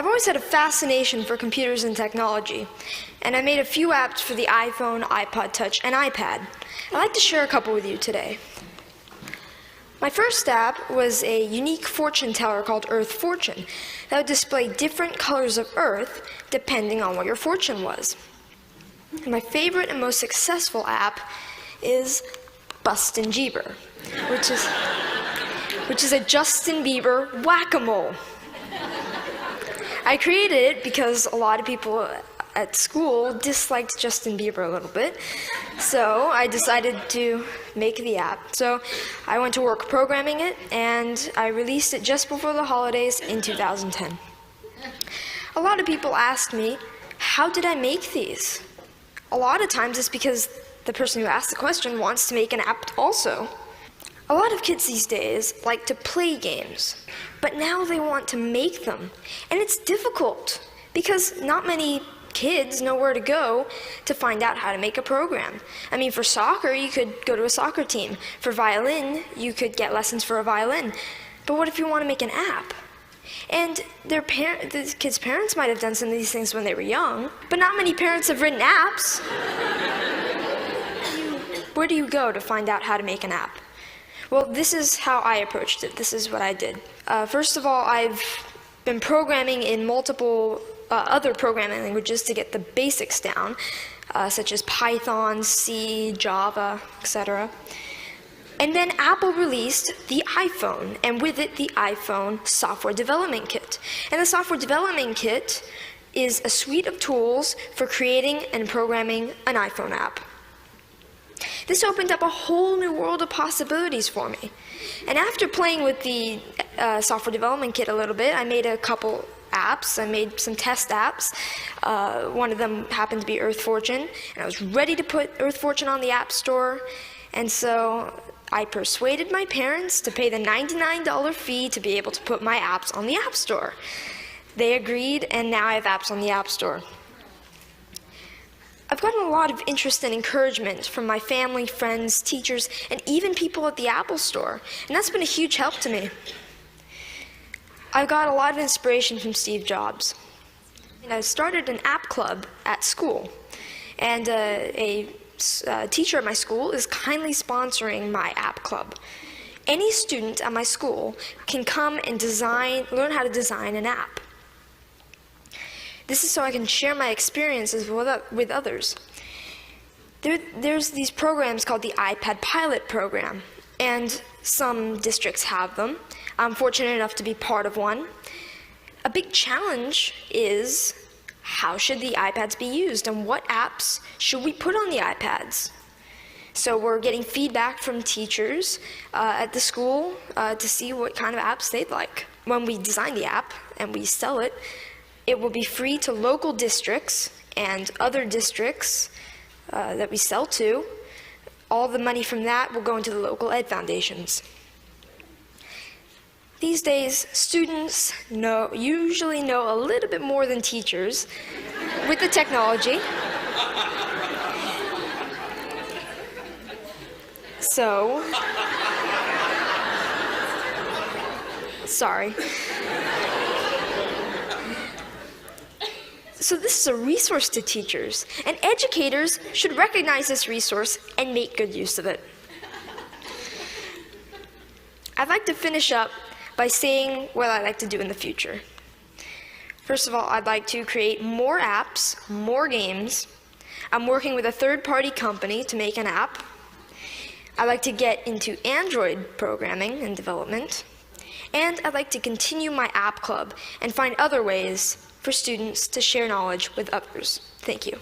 I've always had a fascination for computers and technology, and I made a few apps for the iPhone, iPod Touch, and iPad. I'd like to share a couple with you today. My first app was a unique fortune teller called Earth Fortune that would display different colors of Earth depending on what your fortune was. And my favorite and most successful app is Bustin' Jeeber, which is a Justin Bieber whack-a-mole. I created it because a lot of people at school disliked Justin Bieber a little bit, so I decided to make the app. So I went to work programming it, and I released it just before the holidays in 2010. A lot of people asked me, how did I make these? A lot of times it's because the person who asked the question wants to make an app also. A lot of kids these days like to play games, but now they want to make them. And it's difficult because not many kids know where to go to find out how to make a program. I mean, for soccer, you could go to a soccer team. For violin, you could get lessons for a violin. But what if you want to make an app? And the kids' parents might have done some of these things when they were young, but not many parents have written apps. Where do you go to find out how to make an app? Well, this is how I approached it. This is what I did. First of all, I've been programming in multiple other programming languages to get the basics down, such as Python, C, Java, etc. And then Apple released the iPhone, and with it, the iPhone Software Development Kit. And the Software Development Kit is a suite of tools for creating and programming an iPhone app. This opened up a whole new world of possibilities for me. And after playing with the Software Development Kit a little bit, I made a couple apps. I made some test apps. One of them happened to be Earth Fortune, and I was ready to put Earth Fortune on the App Store. And so I persuaded my parents to pay the $99 fee to be able to put my apps on the App Store. They agreed, and now I have apps on the App Store. I've gotten a lot of interest and encouragement from my family, friends, teachers, and even people at the Apple Store, and that's been a huge help to me. I've got a lot of inspiration from Steve Jobs. And I started an app club at school, and a teacher at my school is kindly sponsoring my app club. Any student at my school can come and learn how to design an app. This is so I can share my experiences with others. There's these programs called the iPad Pilot program, and some districts have them. I'm fortunate enough to be part of one. A big challenge is, how should the iPads be used, and what apps should we put on the iPads? So we're getting feedback from teachers at the school to see what kind of apps they'd like. When we design the app and we sell it, it will be free to local districts and other districts that we sell to. All the money from that will go into the local ed foundations. These days, students usually know a little bit more than teachers with the technology. So, sorry. So this is a resource to teachers, and educators should recognize this resource and make good use of it. I'd like to finish up by saying what I'd like to do in the future. First of all, I'd like to create more apps, more games. I'm working with a third-party company to make an app. I'd like to get into Android programming and development. And I'd like to continue my app club and find other ways for students to share knowledge with others. Thank you.